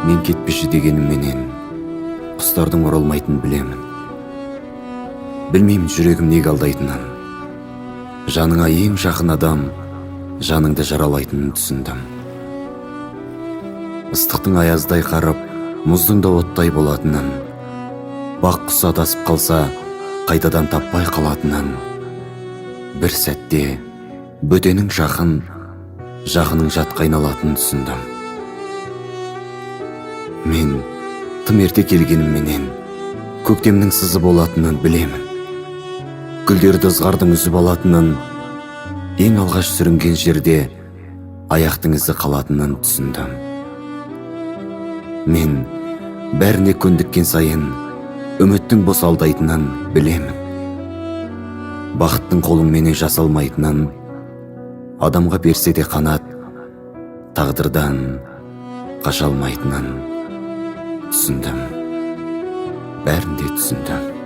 Мен кетпеші дегенімменен құстардың оралмайтынын білемін. Білмеймін жүрегім неге алдайтынын. Жаныңа ең жақын адам жаныңды жаралайтынын түсіндім. Ыстықтың аяздай қарып, мұздың да оттай болатынын, бақ құс адасып қалса, қайтадан таппай қалатынын, бір сәтте бөтенің жақын, жақының жатқа айналатынын түсіндім. Мен тым ерте келгенімменен көктемнің сызы болатынын білемін. Гүлдерді ызғардың үзіп алатынын, ең алғаш сүрінген жерде аяқтың ізі қалатынын түсіндім. Мен бәріне көндіккен сайын үміттің бос алдайтынын білемін. Бақыттың қолыңменен жасалмайтынын, адамға берсе де қанат, тағдырдан қаша алмайтынын түсіндім. Бәрін де түсіндім.